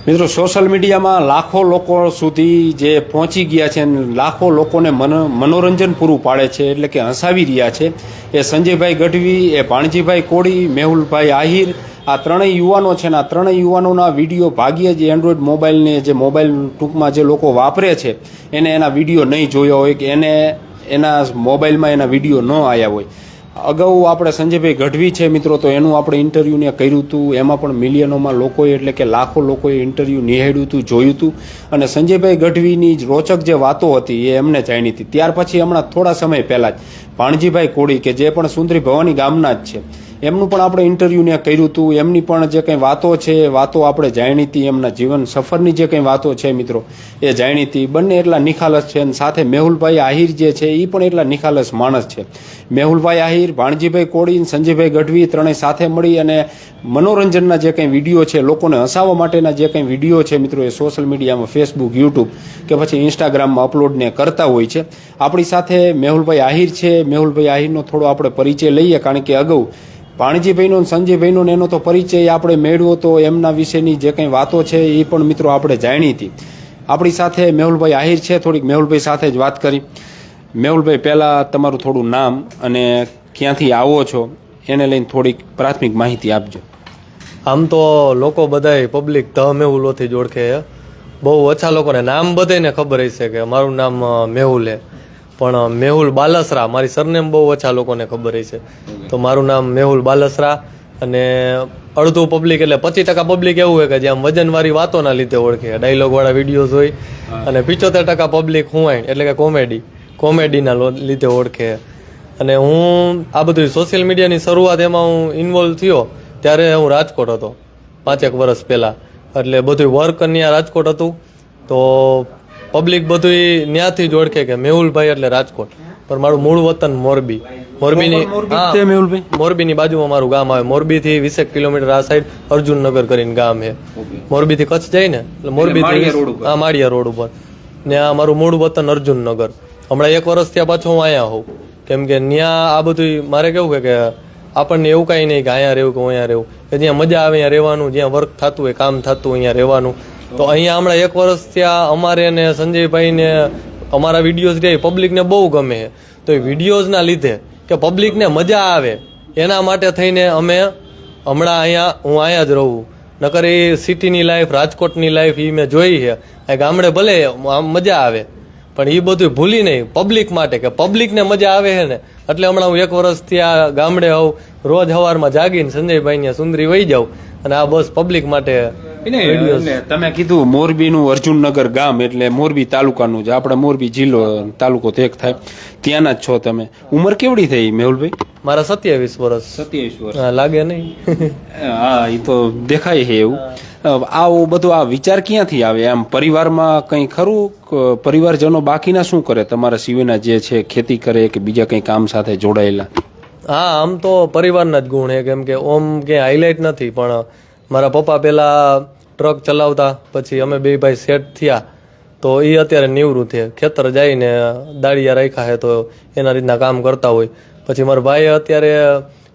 મિત્રો સોશિયલ મીડિયામાં લાખો લોકો સુધી જે પહોંચી ગયા છે અને લાખો લોકોને મનોરંજન પૂરું પાડે છે, એટલે કે હસાવી રહ્યા છે. એ સંજયભાઈ ગઢવી, એ ભાણજીભાઈ કોળી, મેહુલભાઈ આહિર, આ ત્રણેય યુવાનો છે ને આ ત્રણેય યુવાનોના વિડીયો ભાગ્યે જ એન્ડ્રોઈડ મોબાઈલને જે મોબાઈલ ટૂંકમાં જે લોકો વાપરે છે એને એના વિડીયો નહીં જોયા હોય કે એને એના મોબાઈલમાં એના વિડીયો ન આવ્યા હોય. અગાઉ આપણે સંજયભાઈ ગઢવી છે મિત્રો, તો એનું આપણે ઇન્ટરવ્યૂને કર્યું હતું. એમાં પણ મિલિયનોમાં લોકોએ એટલે કે લાખો લોકોએ ઇન્ટરવ્યૂ નિહાળ્યું હતું, જોયું હતું. અને સંજયભાઈ ગઢવીની રોચક જે વાતો હતી એ એમને જાણી હતી. ત્યાર પછી હમણાં થોડા સમય પહેલાં જ ભાણજીભાઈ કોળી કે જે પણ સુંદરી ભવાની ગામના જ છે, એમનું પણ આપણે ઇન્ટરવ્યૂને કર્યું હતું. એમની પણ જે કંઈ વાતો છે એ વાતો આપણે જાણી હતી. એમના જીવન સફરની જે કંઈ વાતો છે મિત્રો એ જાણી હતી. બંને એટલા નિખાલસ છે અને સાથે મેહુલભાઈ આહિર જે છે એ પણ એટલા નિખાલસ માણસ છે. મેહુલભાઈ આહિર, ભાણજીભાઈ કોળી, સંજયભાઈ ગઢવી ત્રણેય સાથે મળી અને મનોરંજનના જે કંઈ વિડીયો છે, લોકોને હસાવવા માટેના જે કંઈ વિડીયો છે મિત્રો એ સોશિયલ મીડિયામાં ફેસબુક, યુટ્યુબ કે પછી ઇન્સ્ટાગ્રામમાં અપલોડને કરતા હોય છે. આપણી સાથે મેહુલભાઈ આહિર છે. મેહુલભાઈ આહિરનો થોડો આપણે પરિચય લઈએ, કારણ કે અગાઉ ભાણજીભાઈનો સંજયભાઈનો એનો તો પરિચય આપણે મેળવ્યો તો એમના વિશેની જે કંઈ વાતો છે એ પણ મિત્રો આપણે જાણી હતી. આપણી સાથે મેહુલભાઈ આહિર છે. થોડીક મેહુલભાઈ સાથે જ વાત કરી. મેહુલભાઈ, પહેલાં તમારું થોડું નામ અને ક્યાંથી આવો છો એને લઈને થોડીક પ્રાથમિક માહિતી આપજો. આમ તો લોકો બધાય પબ્લિક ધ મેહુલોથી જ ઓળખે છે. બહુ ઓછા લોકોને નામ બધાને ખબર હશે કે મારું નામ મેહુલ છે, પણ મેહુલ બાલસરા મારી સરનેમ બહુ ઓછા લોકોને ખબર હશે. તો મારું નામ મેહુલ બાલસરા. અને અડધું પબ્લિક એટલે 25% પબ્લિક એવું હોય કે જે આમ વજનવાળી વાતોના લીધે ઓળખે, ડાયલોગવાળા વિડીયોઝ હોય. અને 75% પબ્લિક હું એટલે કે કોમેડીના લીધે ઓળખે. અને હું આ બધું સોશિયલ મીડિયાની શરૂઆત એમાં હું ઇન્વોલ્વ થયો ત્યારે હું રાજકોટ હતો 5 વર્ષ પહેલાં. એટલે બધું વર્ક ત્યાં રાજકોટ હતું. તો પબ્લિક બધું ત્યાંથી જ ઓળખે કે મેહુલભાઈ એટલે રાજકોટ, પણ મારું મૂળ વતન મોરબી. મોરબીની બાજુમાં મારું ગામ આવે. મોરબીથી 20 કિલોમીટર આ સાઈડ અર્જુનનગર કરીને ગામ છે. મોરબીથી કચ્છ જાય ને એટલે મોરબીથી માળિયા રોડ ઉપર ને આ મારું મૂળ વતન અર્જુનનગર. હમણાં 1 વર્ષ ત્યાં પાછો હું અહીંયા હોઉં, કેમ કે ત્યાં આ બધું મારે કેવું કે આપણને એવું કાંઈ નહીં કે અહીંયા રહેવું કે અહીંયા રહેવું, કે જ્યાં મજા આવે અહીંયા રહેવાનું, જ્યાં વર્ક થતું હોય, કામ થતું હોય અહીંયા રહેવાનું. તો અહીંયા હમણાં 1 વર્ષ ત્યાં અમારે ને સંજયભાઈને અમારા વિડીયોઝ રહ્યા પબ્લિકને બહુ ગમે છે. તો એ વિડીયોઝના લીધે કે પબ્લિકને મજા આવે એના માટે થઈને અમે હમણાં હું અહીંયા જ રહું. નકર એ સિટીની લાઈફ, રાજકોટની લાઈફ એ મેં જોઈ છે. ગામડે ભલે મજા આવે પણ એ બધું ભૂલી નહીં પબ્લિક માટે, કે પબ્લિકને મજા આવે છે ને એટલે હમણાં હું 1 વર્ષથી આ ગામડે આવું. રોજ સવારમાં જાગીને સંજયભાઈને સુંદરી વહી જાઉં અને આ બસ પબ્લિક માટે. તમે કીધું મોરબીનું અર્જુનનગર ગામ એટલે મોરબી તાલુકાનું જ, આપણે મોરબી જિલ્લો તાલુકો તો એક થાય, ત્યાંના જ છો તમે. ઉંમર કેવડી થઈ મેહુલભાઈ? મારા 27 વર્ષ. 27 વર્ષ લાગે નહીં? હા, એ તો દેખાય છે એવું. આવું બધું આ વિચાર ક્યાંથી આવે? આમ પરિવારમાં કંઈ ખરું? પરિવારજનો બાકીના શું કરે તમારા સિવાયના, જે છે ખેતી કરે કે બીજા કંઈ કામ સાથે જોડાયેલા? હા, આમ તો પરિવારના જ ગુણ છે, કેમ કે ઓમ ક્યાંય હાઇલાઇટ નથી. પણ મારા પપ્પા પહેલાં ટ્રક ચલાવતા, પછી અમે બે ભાઈ સેટ થયા તો એ અત્યારે નિવૃત્ત છે. ખેતર જઈને દાળિયા રાખ્યા છે તો એના રીતના કામ કરતા હોય. પછી મારા ભાઈ અત્યારે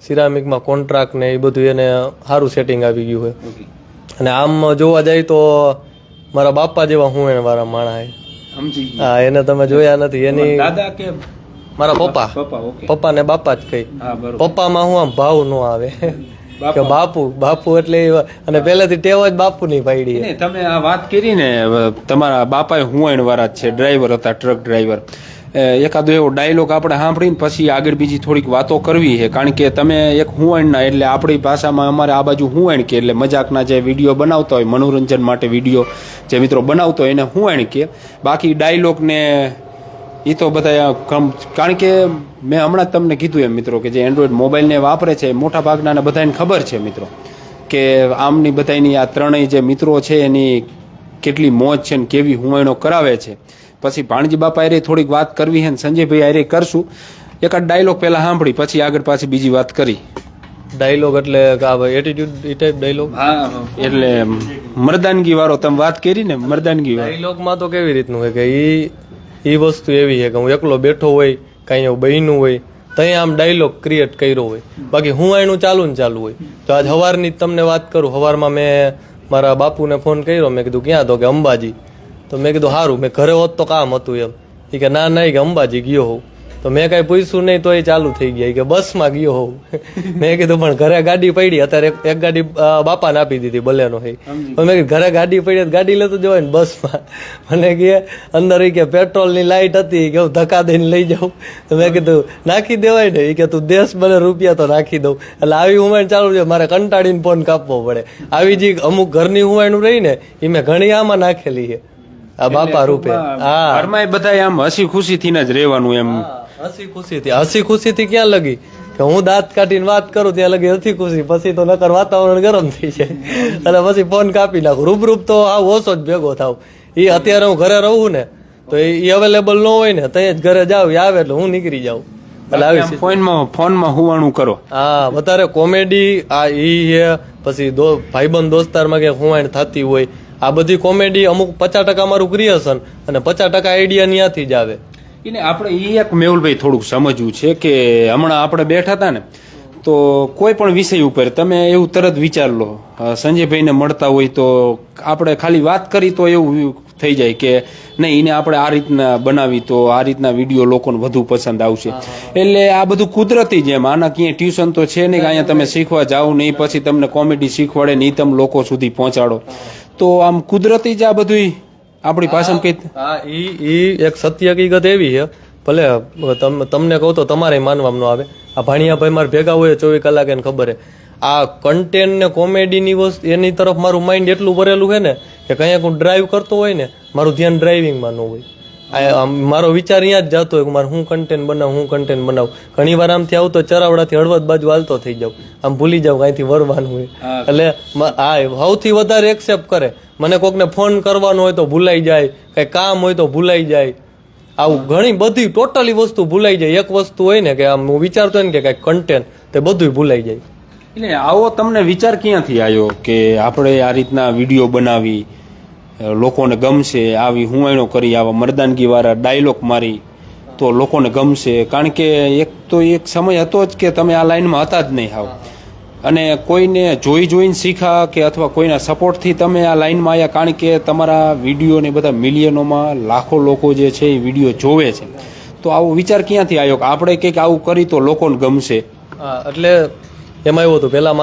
સિરામિકમાં કોન્ટ્રાક્ટ ને એ બધું એને સારું સેટિંગ આવી ગયું હોય. અને આમ જોવા જાય તો મારા બાપા જેવા હું એને વાળા માણા. હા, એને તમે જોયા નથી. એની દાદા કે મારા પપ્પા ને બાપા જ કઈ. પપ્પામાં હું આમ ભાવ ન આવે કે બાપુ એટલે. અને પહેલેથી ટેવ જ બાપુ ની પાડી. તમે આ વાત કરી ને, તમારા બાપા હુંવાણ વાળા જ છે, ડ્રાઈવર હતા, ટ્રક ડ્રાઈવર. એકાદો એવો ડાયલોગ આપણે સાંભળીને પછી આગળ બીજી થોડીક વાતો કરવી છે, કારણ કે તમે એક હુંવાણના એટલે આપણી ભાષામાં અમારે આ બાજુ હુંવાણ કે એટલે મજાકના જે વિડીયો બનાવતા હોય, મનોરંજન માટે વિડીયો જે મિત્રો બનાવતો હોય એને હુંવાણ કે. બાકી ડાયલોગ ને એ તો બધા, કારણ કે મેં હમણાં જ તમને કીધું એમ મિત્રો કે જે એન્ડ્રોઈડ મોબાઈલને વાપરે છે મોટા ભાગના બધાને ખબર છે મિત્રો કે આમની બધાની આ ત્રણેય જે મિત્રો છે એની કેટલી મોજ છે ને કેવી હુંવાણો કરાવે છે. પછી ભાણજી બાપા અરે થોડીક વાત કરવી છે ને સંજયભાઈ અરે કરશું. એકાદ ડાયલોગ પહેલા સાંભળી પછી આગળ પાછી બીજી વાત કરી. ડાયલોગ એટલે એટીટ્યુડ એ ટાઈપ ડાયલોગ? હા, એટલે મર્દાનગી વાળો તમે વાત કરી ને, મર્દાનગી ડાયલોગમાં તો કેવી રીતનું હોય કે એ વસ્તુ એવી છે કે હું એકલો બેઠો હોય, કાંઈ એવું બહેનું હોય ત્યાં આમ ડાયલોગ ક્રિએટ કર્યો હોય. બાકી હું એનું ચાલુ હોય. તો આજ સવારની જ તમને વાત કરું. સવારમાં મેં મારા બાપુને ફોન કર્યો, મેં કીધું ક્યાં? તો કે અંબાજી. તો મેં કીધું સારું, મેં ઘરે હોત તો કામ હતું એમ. એ કે ના ના, કે અંબાજી ગયો હોઉં. તો મેં કાંઈ પૂછ્યું નહીં, તો એ ચાલુ થઈ ગયા કે બસમાં ગયો હોઉં. મેં કીધું પણ ઘરે ગાડી પડી, અત્યારે એક ગાડી બાપાને આપી દીધી બલેનો. મેં કીધું ઘરે ગાડી પડી ગાડી લેતો જવાય ને બસમાં. મને કે અંદર એ કે પેટ્રોલની લાઈટ હતી, કે હું ધક્કા દઈને લઈ જાઉં. તો મેં કીધું નાખી દેવાય ને. એ કે તું દેશ બને રૂપિયા તો નાખી દઉં. એટલે આવી હુમાઈન ચાલુ છે, મારે કંટાળીને ફોન કાપવો પડે. આવી જે અમુક ઘરની હુમાઈનું રહી ને એ મેં ઘણી આમાં નાખેલી છે, આ બાપા રૂપે. હા, ઘરમાં બધા આમ હસી ખુશી થી જ રહેવાનું એમ. હસી ખુશીથી ક્યાં લગી કે હું દાંત કાઢીને વાત કરું ત્યાં લગી હસી ખુશી, પછી તો નકર વાતાવરણ ગરમ થઈ જાય અને પછી ફોન કાપી નાખું. રૂબરૂપ તો આવ ઓછો જ ભેગો થાવ. એ અત્યારે હું ઘરે રહું ને તો એ અવેલેબલ ન હોય ને, ત્યાં જ ઘરે જાવ, એ આવે એટલે હું નીકળી જાઉં. એટલે આવી ફોનમાં હુવાણું કરો. હા, વધારે કોમેડી આ ઈ છે. પછી ભાઈબંધ દોસ્તારમાં કે હુવાણ થતી હોય, આ બધી કોમેડી અમુક 50% મારું ક્રિએશન અને 50% આઈડિયા ત્યાંથી જ આવે. એને આપણે એ એક મેહુલભાઈ થોડુંક સમજવું છે કે હમણાં આપણે બેઠા હતા ને તો કોઈ પણ વિષય ઉપર તમે એવું તરત વિચાર લો, સંજયભાઈને મળતા હોય તો આપણે ખાલી વાત કરી તો એવું થઈ જાય કે નહીં એને આપણે આ રીતના બનાવી તો આ રીતના વિડીયો લોકોને વધુ પસંદ આવશે. એટલે આ બધું કુદરતી જેમ, આના ક્યાંય ટ્યુશન તો છે નહીં કે અહીંયા તમે શીખવા જાઓ નહીં, પછી તમને કોમેડી શીખવાડે નહીં, તમે લોકો સુધી પહોંચાડો. તો આમ કુદરતી જ આ બધું આપણી ભાષામાં કઈ. હા, ઈ એક સત્ય હકીકત એવી છે, ભલે તમને કહું તો તમારે માનવામાં ન આવે. આ ભાણિયાભાઈ મારા ભેગા હોય 24 કલાક એને ખબર છે. આ કન્ટેન્ટ ને કોમેડીની વસ્તુ એની તરફ મારું માઇન્ડ એટલું ભરેલું છે ને કે કંઈક હું ડ્રાઈવ કરતો હોય ને મારું ધ્યાન ડ્રાઇવિંગમાં ન હોય. મારો વિચાર અહીંયા જ જતો હોય કે મારે હું કન્ટેન્ટ બનાવું. ઘણી વાર આમથી આવતો ચરાવડાથી હળવદ બાજુ હાલતો થઈ જાઉં, આમ ભૂલી જાઉં અહીંથી વરવાનું હોય. એટલે હા, સૌથી વધારે એક્સેપ્ટ કરે. મને કોકને ફોન કરવાનો હોય તો ભૂલાઈ જાય, કઈ કામ હોય તો ભૂલાઈ જાય. આવું ઘણી બધી ટોટલી વસ્તુ ભૂલાઈ જાય. એક વસ્તુ હોય ને કે આમ હું વિચારતો હોય ને કે કઈ કન્ટેન્ટ, તે બધું ભૂલાઈ જાય. એટલે આવો તમને વિચાર ક્યાંથી આવ્યો કે આપણે આ રીતના વિડીયો બનાવી, લોકોને ગમશે, આવી હુંવાણો કરી, આવા મર્દાનગી વાળા ડાયલોગ મારી તો લોકોને ગમશે? કારણ કે એક સમય હતો જ કે તમે આ લાઈનમાં હતા જ નહીં હાવ, અને કોઈને જોઈને શીખા કે અથવા કોઈના સપોર્ટથી તમે આ લાઈનમાં આવ્યા. કારણ કે તમારા વિડીયો ને બધા મિલિયનોમાં લાખો લોકો જે છે એ વિડીયો જોવે છે. તો આવો વિચાર ક્યાંથી આવ્યો કે આપણે કંઈક આવું કરી તો લોકોને ગમશે? હા, એટલે એમાં એવું હતું, પહેલા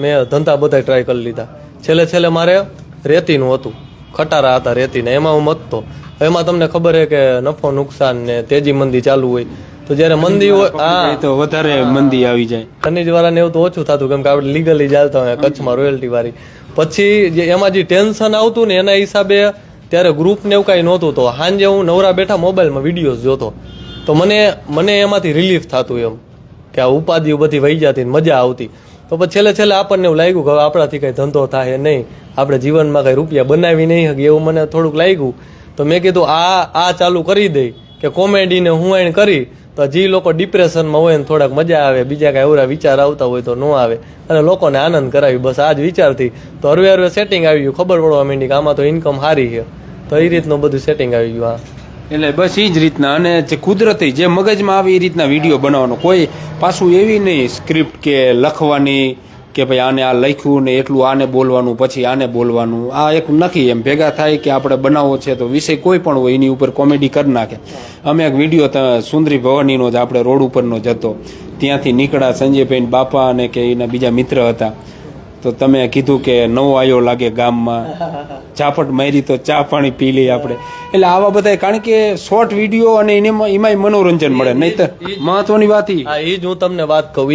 મેં ધંધા બધા ટ્રાય કરી લીધા. છેલ્લે મારે રેતીનું હતું, ખટારા હતા રેતીને, એમાં હું મતતો. એમાં તમને ખબર છે કે નફો નુકસાન ને તેજી મંદી ચાલુ હોય, તો જયારે મંદી હોય હા તો વધારે મંદી આવી જાય. ખનીજ વાળાને એવું તો ઓછું થતું કેમ કે આપણે લીગલી ચાલતા હોય કચ્છમાં રોયલ્ટી વાળી. પછી એમાં જે ટેન્શન આવતું ને એના હિસાબે ત્યારે ગ્રુપ ને એવું કાંઈ નહોતું. તો સાંજે હું નવરા બેઠા મોબાઈલમાં વિડીયોઝ જોતો તો મને એમાંથી રિલીફ થતું એમ કે આ ઉપાધિઓ બધી વહી જતી મજા આવતી. તો પછી છેલ્લે આપણને એવું લાગ્યું કે હવે આપણાથી કઈ ધંધો થાય નહીં, આપણે જીવનમાં કઈ રૂપિયા બનાવી નહીં શકીએ એવું મને થોડુંક લાગ્યું. તો મેં કીધું આ ચાલુ કરી દઈ કે કોમેડીને હુંવાણ કરી તો જે લોકો ડિપ્રેશનમાં હોય ને થોડાક મજા આવે, બીજા કાંઈ એવડા વિચાર આવતા હોય તો ન આવે, અને લોકોને આનંદ કરાવી. બસ આ જ વિચારથી તો હરવે સેટિંગ આવી ગયું, ખબર પડવા માંડી કે આમાં તો ઇન્કમ સારી છે. તો એ રીતનું બધું સેટિંગ આવી ગયું. હા, એટલે બસ એ જ રીતના, અને જે કુદરતી જે મગજમાં આવે એ રીતના વિડીયો બનાવવાનો. કોઈ પાછું એવી નહીં સ્ક્રિપ્ટ કે લખવાની કે ભાઈ આને આ લખ્યું ને એટલું આને બોલવાનું પછી આને બોલવાનું. આ એક નથી, એમ ભેગા થાય કે આપણે બનાવવો છે તો વિષય કોઈ પણ હોય એની ઉપર કોમેડી કરી નાખે. અમે એક વિડીયો સુંદરી ભવાનીનો જ આપણે રોડ ઉપરનો જ હતો, ત્યાંથી નીકળ્યા સંજયભાઈ બાપા અને કે એના બીજા મિત્ર હતા. તો તમે કીધું કે નવો આવ્યો લાગે ગામમાં, ઝાપટ મારી તો ચા પાણી પી લઈએ આપણે. એટલે આવા બધા, કારણ કે શોર્ટ વિડીયો અને એમાંય મનોરંજન મળે. નહીં તો મહત્વની વાત એ જ હું તમને વાત કહું,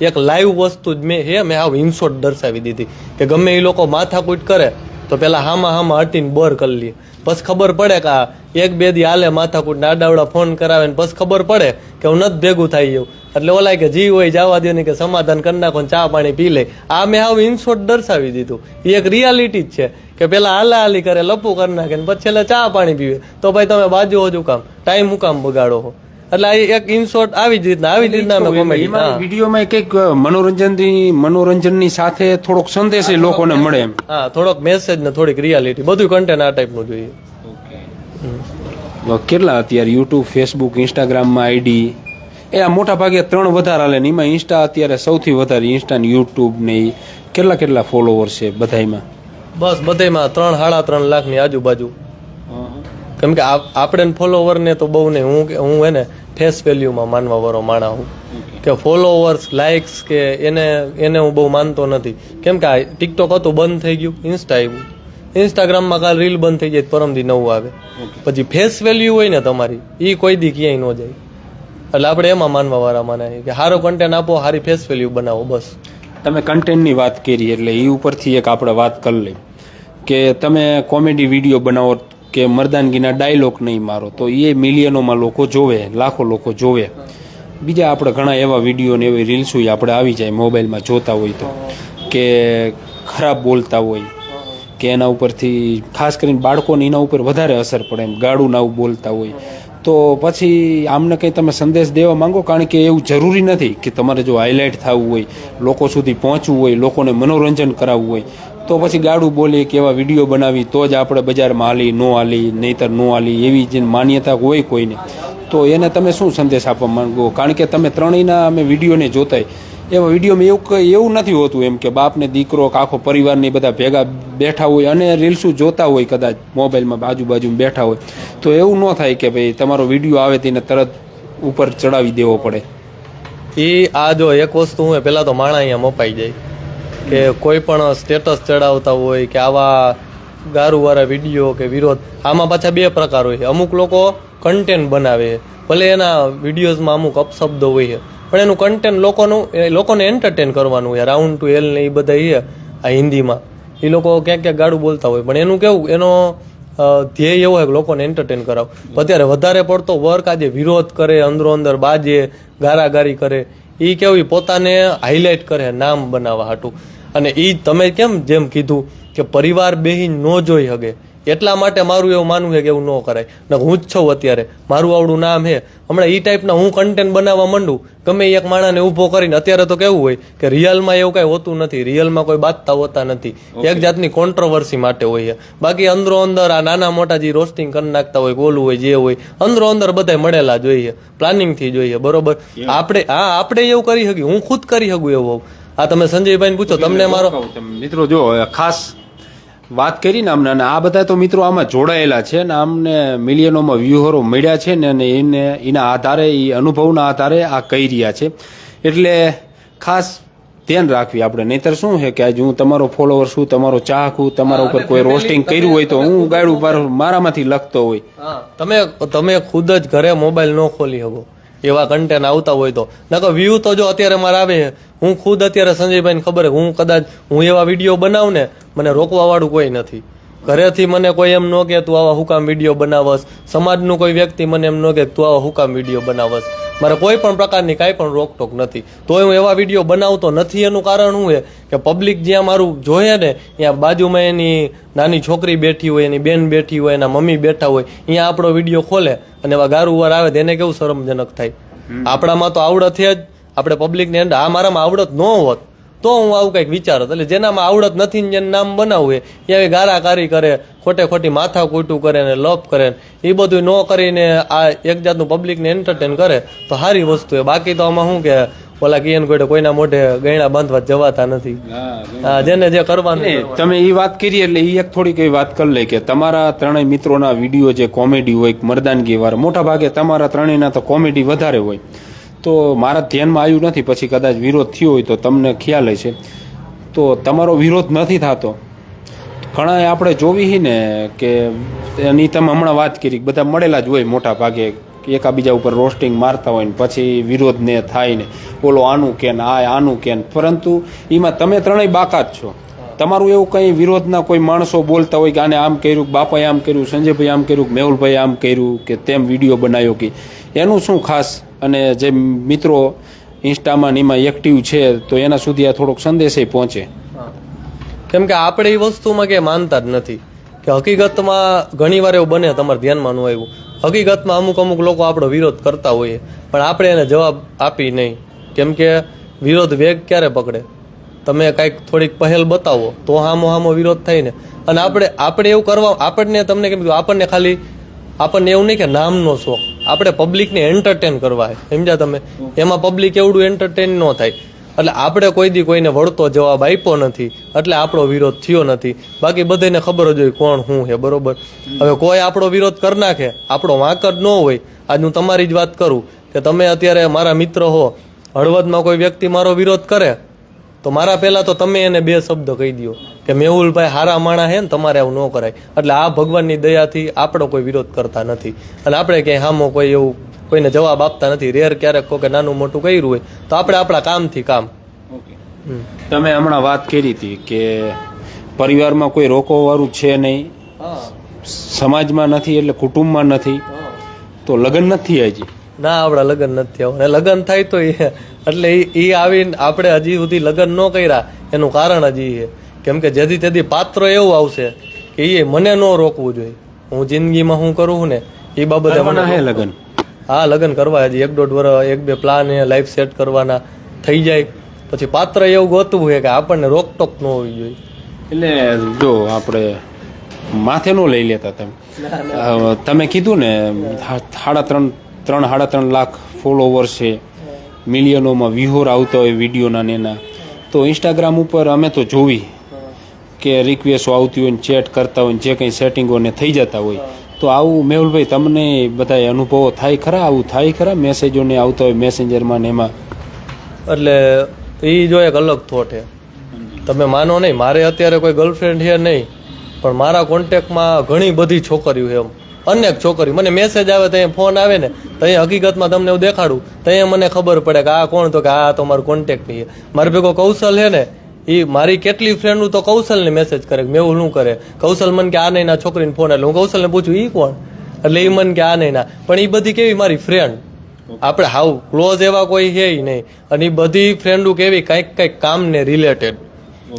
એક લાઈવ વસ્તુ જ મેં આવ ઇનશોર્ટ દર્શાવી દીધી કે ગમે એ લોકો માથાકૂટ કરે તો પેલા હામાં હટીને બર કરી લઈએ, પછી ખબર પડે કે આ એક બે દી હાલે માથાકૂટ ને આડાવડા ફોન કરાવે ને પછી ખબર પડે કે હું નથી ભેગું થઈ ગયું. એટલે ઓલા કે જી હોય જવા દે ને કે સમાધાન કરી નાખો ચા પાણી પી લે. આ મેં આવ ઇનશોર્ટ દર્શાવી દીધું. એ એક રિયાલિટી જ છે કે પેલા હાલાહાલી કરે, લપુ કરી નાખે ને પછી છેલ્લે ચા પાણી પીવે. તો ભાઈ તમે બાજુ હજુ કામ ટાઈમ હું કામ બગાડો છો? એટલે એક ઇનશોર્ટ આવી જ રીતના અમે કોમેડી વિડીયોમાં કંઈક મનોરંજનની સાથે થોડોક સંદેશ લોકોને મળે એમ. હા, થોડોક મેસેજ ને થોડીક રિયાલિટી, બધું કન્ટેન્ટ આ ટાઈપનું જોઈએ. કેટલા અત્યારે યુટ્યુબ, ફેસબુક, ઇન્સ્ટાગ્રામમાં આઈડી એ આ મોટા ભાગે 3 વધારે હાલે ને એમાં ઇન્સ્ટા અત્યારે સૌથી વધારે, ઇન્સ્ટા ને યુટ્યુબ ને કેટલા ફોલોવર છે બધામાં? બસ બધામાં 3-3.5 લાખની આજુબાજુ. કેમ કે આપણે ફોલોવર ને તો બહુ નહીં, હું એને ફેસ વેલ્યુમાં માનવા વાળો માણા હું, કે ફોલોવર્સ લાઇક્સ કે એને હું બહુ માનતો નથી. કેમ કે આ ટિકટોક હતું બંધ થઈ ગયું, ઇન્સ્ટા આવ્યું, ઇન્સ્ટાગ્રામમાં કાલ રીલ બંધ થઈ જાય પરમદી નવું આવે. પછી ફેસ વેલ્યુ હોય ને તમારી, એ કોઈ દી ક્યાંય ન જાય. એટલે આપણે એમાં માનવા વાળા માને કે સારો કન્ટેન્ટ આપો, સારી ફેસ વેલ્યુ બનાવો બસ. તમે કન્ટેન્ટની વાત કરી એટલે એ ઉપરથી એક આપણે વાત કરી લઈ કે તમે કોમેડી વિડીયો બનાવો કે મર્દાનગીના ડાયલોગ નહીં મારો તો એ મિલિયનોમાં લોકો જોવે, લાખો લોકો જોવે. બીજા આપણે ઘણા એવા વિડીયો ને એવી રીલ્સો આપણે આવી જાય મોબાઈલમાં જોતા હોય તો, કે ખરાબ બોલતા હોય કે એના ઉપરથી ખાસ કરીને બાળકોને એના ઉપર વધારે અસર પડે, એમ ગાળું નાવું બોલતા હોય. તો પછી આમને કંઈ તમે સંદેશ દેવા માંગો? કારણ કે એવું જરૂરી નથી કે તમારે જો હાઇલાઇટ થવું હોય, લોકો સુધી પહોંચવું હોય, લોકોને મનોરંજન કરાવવું હોય તો પછી ગાડું બોલી કે એવા વિડીયો બનાવી તો જ આપણે બજારમાં હાલી, નો હાલી, નહીતર નો હાલી, એવી જે માન્યતા હોય કોઈને, તો એને તમે શું સંદેશ આપવા માંગો? કારણ કે તમે ત્રણેયના અમે વિડીયોને જોતા એવા વિડીયોમાં એવું નથી હોતું એમ કે બાપને દીકરો કે આખો પરિવારને બધા ભેગા બેઠા હોય અને રીલ્સું જોતા હોય, કદાચ મોબાઈલમાં આજુબાજુમાં બેઠા હોય, તો એવું ન થાય કે ભાઈ તમારો વિડીયો આવે તેને તરત ઉપર ચડાવી દેવો પડે. આ જો એક વસ્તુ હું પહેલાં તો માણા અહીંયા મપાઈ જાય કે કોઈ પણ સ્ટેટસ ચડાવતા હોય કે આવા ગારુવાળા વિડીયો કે વિરોધ, આમાં પાછા બે પ્રકાર હોય છે. અમુક લોકો કન્ટેન્ટ બનાવે, ભલે એના વિડીયોઝમાં અમુક અપશબ્દો હોય છે, પણ એનું કન્ટેન્ટ લોકોને એન્ટરટેન કરવાનું હોય. રાઉન્ડ ટુ એલ ને એ બધા છે આ હિન્દીમાં, એ લોકો ક્યાંક ક્યાંક ગાડું બોલતા હોય, પણ એનું કેવું, એનો ધ્યેય એવો હોય કે લોકોને એન્ટરટેન કરાવ. અત્યારે વધારે પડતો વર્ક આજે વિરોધ કરે, અંદરો અંદર બાજે, ગારાગારી કરે, એ કેવું પોતાને હાઇલાઇટ કરે નામ બનાવવા હાટું. અને એ તમે કેમ જેમ કીધું કે પરિવાર બેહીન ન જોઈ શકે, એટલા માટે મારું એવું માનવું છે કે એવું ન કરાય. ને હું જ છું અત્યારે, મારું આવડું નામ છે, હમણાં એ ટાઈપના હું કન્ટેન્ટ બનાવવા માંડું, ગમે એક માણસને ઊભો કરીને. અત્યારે તો કેવું હોય કે રિયલમાં એવું કાંઈ હોતું નથી, રિયલમાં કોઈ બાતતા હોતા નથી, એક જાતની કોન્ટ્રોવર્સી માટે હોય છે. બાકી અંદરો અંદર આ નાના મોટા જે રોસ્ટિંગ કરી નાખતા હોય, ગોલું હોય, જે હોય, અંદરો અંદર બધા મળેલા જોઈએ, પ્લાનિંગથી જોઈએ, બરોબર. આપણે એવું કરી શકીએ, હું ખુદ કરી શકું એવું. આ તમે સંજયભાઈને પૂછો, તમને મારો મિત્રો જો ખાસ વાત કરી ને અમને, અને આ બધા તો મિત્રો આમાં જોડાયેલા છે ને અમને મિલિયનોમાં વ્યુઅરો મળ્યા છે ને, અને એના આધારે, એ અનુભવના આધારે આ કહી રહ્યા છે. એટલે ખાસ ધ્યાન રાખવી આપણે, નહીતર શું છે કે આજે હું તમારો ફોલોવર છું, તમારો ચાહક છું, તમારા ઉપર કોઈ રોસ્ટિંગ કર્યું હોય તો હું ગાડું મારામાંથી લખતો હોય. તમે ખુદ જ ઘરે મોબાઈલ ન ખોલી શકો એવા કન્ટેન્ટ આવતા હોય તો, નકર વ્યૂ તો જો અત્યારે મારે આવે, હું ખુદ અત્યારે સંજયભાઈને ખબર છે, હું કદાચ એવા વિડીયો બનાવું ને, મને રોકવા વાળું કોઈ નથી. ઘરેથી મને કોઈ એમ ન કે તું આવા હુકામ વિડીયો બનાવસ, સમાજનું કોઈ વ્યક્તિ મને એમ ન કે તું આવા હુકામ વિડીયો બનાવસ, મારે કોઈ પણ પ્રકારની કાંઈ પણ રોકટોક નથી. તોય હું એવા વિડીયો બનાવતો નથી. એનું કારણ શું છે કે પબ્લિક જ્યાં મારું જોઈએ ને, ત્યાં બાજુમાં એની નાની છોકરી બેઠી હોય, એની બેન બેઠી હોય, એના મમ્મી બેઠા હોય, અહીંયા આપણો વિડીયો ખોલે અને એવા ગારુવાર આવે તેને કેવું શરમજનક થાય. આપણામાં તો આવડત છે જ, આપણે પબ્લિકને આ મારામાં આવડત ન હોત તો હું આવું કંઈક વિચારત. એટલે જેનામાં આવડત નથી ને જેને નામ બનાવવું એ આવી ગારાકારી કરે, ખોટી માથા કૂટું કરે ને લપ કરે, એ બધું ન કરીને આ એક જાતનું પબ્લિકને એન્ટરટેન કરે તો સારી વસ્તુ છે. બાકી તો આમાં શું કે ઓલા કિયન કોઈના મોઢે ગયણા બાંધવા જવાતા નથી. જેને જે કરવાનું. તમે એ વાત કરી એટલે એ એક થોડીક એવી વાત કરી લે કે તમારા ત્રણેય મિત્રોના વિડીયો જે કોમેડી હોય, મર્દાનગી વાળા, મોટા ભાગે તમારા ત્રણેયના તો કોમેડી વધારે હોય. તો મારા ધ્યાનમાં આવ્યું નથી, પછી કદાચ વિરોધ થયો હોય તો તમને ખ્યાલ હશે. તો તમારો વિરોધ નથી થતો. ઘણા આપણે જોવી ને કે એની તમે હમણાં વાત કરી, બધા મળેલા જ હોય મોટા ભાગે, એકાબીજા ઉપર રોસ્ટિંગ મારતા હોય ને પછી વિરોધ ને થાય ને બોલો આનું કે આનું કે, પરંતુ એમાં તમે ત્રણેય બાકાત છો. તમારું એવું કંઈ વિરોધના કોઈ માણસો બોલતા હોય કે આને આમ કર્યું, બાપાએ આમ કર્યું, સંજયભાઈ આમ કર્યું, મેહુલભાઈ આમ કર્યું કે તેમ વિડીયો બનાવ્યો કે એનું શું ખાસ? અને જે મિત્રો ઇન્સ્ટામાં એમાં એક્ટિવ છે તો એના સુધી આ થોડોક સંદેશ પહોંચે. કેમ કે આપણે એ વસ્તુમાં કે માનતા જ નથી કે હકીકતમાં ઘણી વાર એવું બને, તમારે ધ્યાનમાં ન આવ્યું, હકીકતમાં અમુક લોકો આપણો વિરોધ કરતા હોઈએ પણ આપણે એને જવાબ આપી નહીં. કેમ કે વિરોધ વેગ ક્યારે પકડે? તમે કાંઈક થોડીક પહેલ બતાવો તો હામો વિરોધ થાય ને. અને આપણે એવું કરવા, આપણને તમને કેમ કીધું, આપણને એવું નહીં કે નામનો શોખ, આપણે પબ્લિકને એન્ટરટેન કરવા, સમજ્યા તમે? એમાં પબ્લિક એવડું એન્ટરટેન ન થાય. એટલે આપણે કોઈ દી કોઈને વળતો જવાબ આપ્યો નથી, એટલે આપણો વિરોધ થયો નથી. બાકી બધાને ખબર જ હોય કોણ શું છે, બરોબર. હવે કોઈ આપણો વિરોધ કરી નાખે, આપણો વાંક જ ન હોય. આજ હું તમારી જ વાત કરું કે તમે અત્યારે મારા મિત્ર હો, હળવદમાં કોઈ વ્યક્તિ મારો વિરોધ કરે તો મારા પહેલા તો તમે એને 2 શબ્દ કહી દો કે મેહુલભાઈ હારા માણા હે ને, તમારે આવું ન કરાય. એટલે આ ભગવાનની દયાથી આપણો કોઈ વિરોધ કરતા નથી, અને આપણે ક્યાંય હામો કોઈ એવું કોઈને જવાબ આપતા નથી. રેર ક્યારેક કોઈ નાનું મોટું કર્યું હોય તો આપણે આપણા કામથી કામ. તમે હમણાં વાત કરી હતી કે પરિવારમાં કોઈ રોકવાવાળું છે નહીં, સમાજમાં નથી એટલે કુટુંબમાં નથી, તો લગ્ન નથી હજી. ના, આપણા લગ્ન નથી આવું, અને લગ્ન થાય તો એટલે એ આવીને આપણે હજી સુધી લગ્ન ન કર્યા એનું કારણ હજી છે કેમ કે જેથી તેથી પાત્ર એવું આવશે કે એ મને ન રોકવું જોઈએ. હું જિંદગીમાં હું કરું છું ને એ બાબતે મને લગ્ન, હા લગ્ન કરવા હજી 1-1.5 વર્ષ 1-2 પ્લાન લાઈફ સેટ કરવાના થઈ જાય પછી પાત્ર એવું ગોતવું છે કે આપણને રોકટોક ન હોવી જોઈએ. એટલે જો આપણે માથે ન લઈ લેતા તમે કીધું ને 3.5 લાખ ફોલોવર્સ છે, મિલિયનોમાં વ્યુઅર આવતા હોય વિડીયોના ને એના, તો ઇન્સ્ટાગ્રામ ઉપર અમે તો જોવી કે રિક્વેસ્ટો આવતી હોય ને ચેટ કરતા હોય ને જે કંઈ સેટિંગોને થઈ જતા હોય. તો આવું મેહુલભાઈ તમને બધા અનુભવો થાય ખરા? આવું થાય ખરા? મેસેજોને આવતા હોય મેસેન્જરમાં ને એમાં? એટલે એ જો એક અલગ થોટ છે. તમે માનો નહીં, મારે અત્યારે કોઈ ગર્લફ્રેન્ડ છે નહીં, પણ મારા કોન્ટેક્ટમાં ઘણી બધી છોકરીઓ એમ અનેક છોકરી મને મેસેજ આવે તો ફોન આવે ને તો અહીંયા હકીકતમાં તમને એવું દેખાડું તો અહીંયા મને ખબર પડે કે આ કોણ, તો કે આ તો મારું કોન્ટેક્ટ નહીં. મારે ભેગો કૌશલ છે ને, એ મારી કેટલી ફ્રેન્ડ તો કૌશલને મેસેજ કરે કે મેહુલ શું કરે, કૌશલ મને કે આ નહીં ના છોકરીને ફોન, એટલે હું કૌશલને પૂછું એ કોણ, એટલે એ મને કે આ નહીં ના. પણ એ બધી કેવી મારી ફ્રેન્ડ, આપણે હાવ ક્લોઝ એવા કોઈ છે નહીં, અને એ બધી ફ્રેન્ડો કેવી કંઈક કામને રિલેટેડ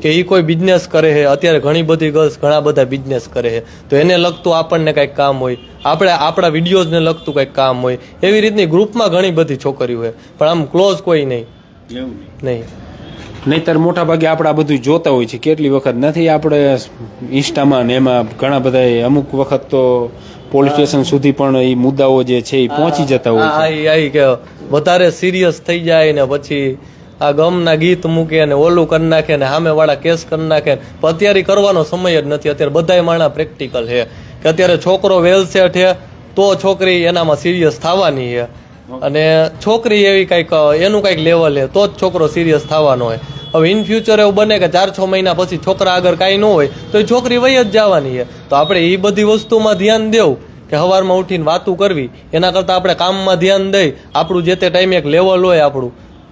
કે એ કોઈ બિઝનેસ કરે છે. અત્યારે ઘણી બધી ગર્લ્સ ઘણા બધા બિઝનેસ કરે છે, તો એને લગતું આપણને કંઈક કામ હોય, આપણે આપણા વિડીયોઝને લગતું કંઈક કામ હોય. એવી રીતની ગ્રુપમાં ઘણી બધી છોકરીઓ હોય, પણ આમ ક્લોઝ કોઈ નહીં. નહીતર મોટા ભાગે આપણે આ બધું જોતા હોય છે. કેટલી વખત નથી આપણે ઇન્સ્ટામાં ને એમાં ઘણા બધા અમુક વખત તો પોલીસ સ્ટેશન સુધી પણ એ મુદ્દાઓ જે છે એ પહોંચી જતા હોય છે. કે વધારે સિરિયસ થઈ જાય ને પછી આ ગમના ગીત મૂકે ને ઓલું કરી નાખે ને સામે વાળા કેસ કરી નાખે. પણ અત્યારે કરવાનો સમય જ નથી. અત્યારે બધાય માણા પ્રેક્ટિકલ છે કે અત્યારે છોકરો વેલ સેટ છે તો છોકરી એનામાં સિરિયસ થવાની છે, અને છોકરી એવી કંઈક એનું કંઈક લેવલ છે તો જ છોકરો સિરિયસ થવાનો હોય. હવે ઇન ફ્યુચર એવું બને કે 4-6 મહિના પછી છોકરા આગળ કાંઈ ન હોય તો એ છોકરી વહી જ જવાની છે. તો આપણે એ બધી વસ્તુમાં ધ્યાન દેવું કે સવારમાં ઉઠીને વાતું કરવી એના કરતાં આપણે કામમાં ધ્યાન દઈ આપણું જે તે ટાઈમે એક લેવલ હોય,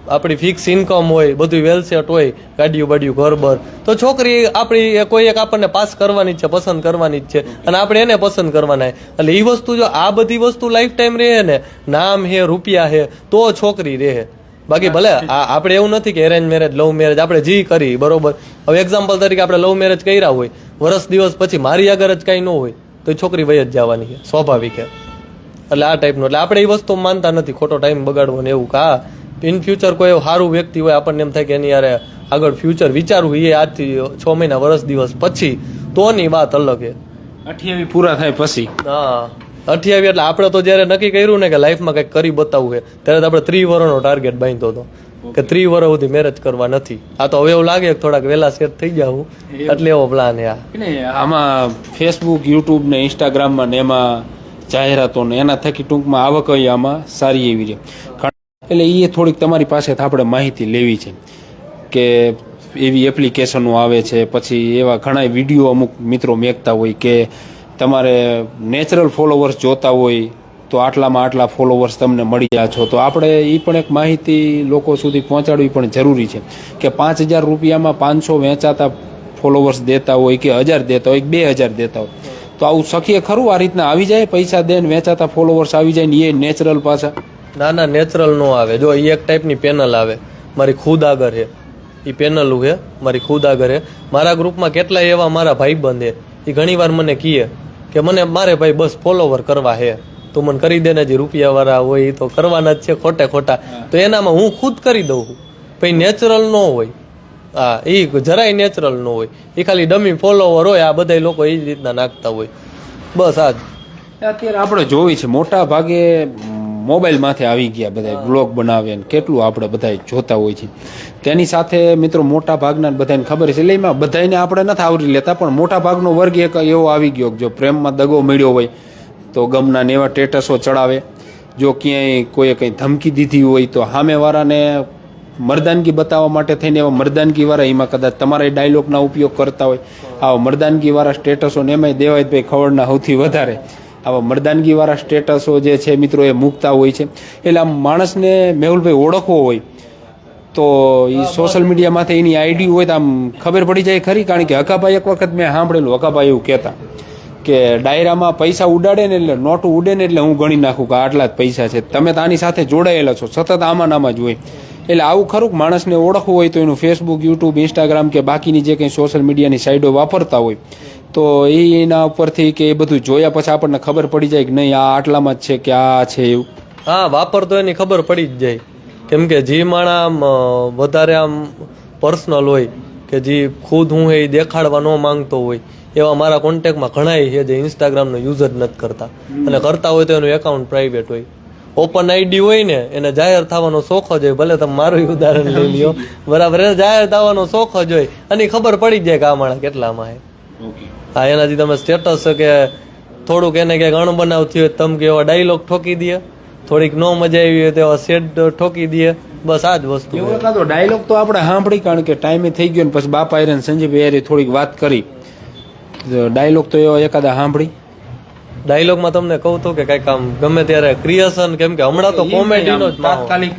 આપણી ફિક્સ ઇન્કમ હોય, બધું વેલ સેટ હોય, ગાડીયું બાડીયું ઘર બર, તો છોકરી આપણી કોઈ એક આપણને પાસ કરવાની જ છે, પસંદ કરવાની જ છે, અને આપણે એને પસંદ કરવાના. એટલે એ વસ્તુ જો આ બધી વસ્તુ લાઈફ ટાઈમ રહે ને, નામ હે રૂપિયા હે તો છોકરી રહે. બાકી ભલે આપણે એવું નથી કે એરેન્જ મેરેજ લવ મેરેજ આપણે જી કરી બરોબર. હવે એક્ઝામ્પલ તરીકે આપણે લવ મેરેજ કર્યા હોય, વર્ષ દિવસ પછી મારી આગળ જ કાંઈ ન હોય તો છોકરી વહી જ જવાની છે, સ્વાભાવિક છે. એટલે આ ટાઈપનું, એટલે આપણે એ વસ્તુ માનતા નથી, ખોટો ટાઈમ બગાડવો ને એવું. હા, ઇન ફ્યુચર કોઈ સારું વ્યક્તિ હોય આપણને એમ થાય કે એની યારે આગળ ફ્યુચર વિચારવું, એ આજથી 6 મહિના વર્ષ દિવસ પછી તોની વાત અલગ છે. 28 પૂરા થાય પછી. હા, 28 એટલે આપણે તો જયારે નક્કી કર્યું ને કે લાઈફમાં કંઈક કરી બતાવવું છે ત્યારે આપણે 30 વર્ષનો ટાર્ગેટ બાંધ્યો હતો કે 30 વર્ષ સુધી મેરેજ કરવા નથી. આ તો હવે એવું લાગે કે થોડાક વહેલા સેટ થઈ જાવ એટલે એવો પ્લાન છે. આમાં ફેસબુક, યુટ્યુબ ને ઇન્સ્ટાગ્રામમાં ને એમાં જાહેરાતો ને એના થકી ટૂંકમાં આવક આમાં સારી એવી રહે. એટલે એ થોડીક તમારી પાસેથી આપણે માહિતી લેવી છે કે એવી એપ્લિકેશનો આવે છે, પછી એવા ઘણા વિડીયો અમુક મિત્રો મેકતા હોય કે તમારે નેચરલ ફોલોવર્સ જોતા હોય તો આટલા ફોલોવર્સ તમને મળી રહ્યા છો. તો આપણે એ પણ એક માહિતી લોકો સુધી પહોંચાડવી પણ જરૂરી છે કે 5,000 રૂપિયામાં 500 વેચાતા ફોલોવર્સ દેતા હોય કે 1,000 દેતા હોય કે 2,000 દેતા હોય, તો આવું શક્ય ખરું? આ રીતના આવી જાય પૈસા દે ને વેચાતા ફોલોવર્સ આવી જાય ને એ નેચરલ પાછા? ના, નેચરલ નો આવે. જો એ એક ટાઈપની પેનલ આવે, મારી ખુદ આગળ છે એ પેનલ છે, મારી ખુદ આગળ છે. મારા ગ્રુપમાં કેટલાય એવા મારા ભાઈબંધ છે, એ ઘણી વાર મને કહે કે મને મારે ભાઈ બસ ફોલોવર કરવા છે, તું મને કરી દે ને. જે રૂપિયા વાળા હોય એ તો કરવાના જ છે ખોટા, તો એનામાં હું ખુદ કરી દઉં છું. પછી નેચરલ ન હોય, હા એ જરાય નેચરલ ન હોય, એ ખાલી ડમી ફોલોવર હોય. આ બધા લોકો એ જ રીતના નાખતા હોય. બસ આ જ અત્યારે આપણે જોઈ છે મોટા ભાગે મોબાઈલમાંથી આવી ગયા બધા બ્લોગ બનાવે ને કેટલું આપણે બધા જોતા હોય છે. તેની સાથે મિત્રો મોટા ભાગના બધાને ખબર છે એટલે એમાં બધાને આપણે નથી આવરી લેતા, પણ મોટા ભાગનો વર્ગ એક એવો આવી ગયો કે જો પ્રેમમાં દગો મળ્યો હોય તો ગમના ને એવા સ્ટેટસો ચડાવે. જો ક્યાંય કોઈએ કંઈ ધમકી દીધી હોય તો સામેવાળાને મર્દાનગી બતાવવા માટે થઈને એવા મર્દાનગીવાળા એમાં કદાચ તમારા ડાયલોગના ઉપયોગ કરતા હોય, આવા મર્દાનગીવાળા સ્ટેટસો ને એમાંય દેવાયતભાઈ ખવડના સૌથી વધારે આવા મર્દાનગીવાળા સ્ટેટસો જે છે મિત્રો એ મૂકતા હોય છે. એટલે આમ માણસને મેહુલભાઈ ઓળખવો હોય તો એ સોશિયલ મીડિયામાંથી એની આઈડી હોય તો આમ ખબર પડી જાય ખરી. કારણ કે હકાભાઈ એક વખત મેં સાંભળેલું, હકાભાઈ એવું કહેતા કે ડાયરામાં પૈસા ઉડાડે ને એટલે નોટું ઉડે ને એટલે હું ગણી નાખું કે આટલા જ પૈસા છે. તમે તો આની સાથે જોડાયેલા છો, સતત આમાં નામાં જ હોય. એટલે આવું ખરું માણસને ઓળખવું હોય તો એનું ફેસબુક, યુટ્યુબ, ઇન્સ્ટાગ્રામ કે બાકીની જે કંઈ સોશિયલ મીડિયાની સાઇડો વાપરતા હોય તો એના ઉપરથી કે એ બધું જોયા પછી આપણને ખબર પડી જાય કે નહીં આ આટલામાં જ છે કે આ છે એવું. હા, વાપરતો એની ખબર પડી જ જાય. કેમ કે જે માણા આમ વધારે આમ પર્સનલ હોય કે જે ખુદ હું એ દેખાડવા ન માંગતો હોય એવા મારા કોન્ટેક્ટમાં ઘણા છે જે ઇન્સ્ટાગ્રામનો યુઝ જ નથી કરતા, અને કરતા હોય તો એનું એકાઉન્ટ પ્રાઇવેટ હોય. ઓપન આઈડી હોય ને એને જાહેર થવાનો શોખ જ હોય. ભલે તમે મારું ઉદાહરણ લઈ લ્યો, બરાબર, એને જાહેર થવાનો શોખ જ હોય અને ખબર પડી જાય કે આ માણસ કેટલામાં છે. હા, એનાથી તમે સ્ટેટસ કે થોડુંક એને ક્યાંક અણબનાવ થયો હોય તમે કે એવા ડાયલોગ ઠોકી દે, થોડીક નો મજા આવી હોય તો એવા સેડ ઠોકી દે. બસ આ જ વસ્તુ. તો ડાયલોગ તો આપણે સાંભળી, કારણ કે ટાઈમે થઈ ગયો ને પછી બાપા આયરન સંજયભાઈ થોડીક વાત કરી, ડાયલોગ તો એવા એકાદા સાંભળી. ડાયલોગમાં તમને કહું તો કે કઈક આમ ગમે ત્યારે ક્રિએશન, કેમ કે હમણાં તો કોમેડીનો જ તાત્કાલિક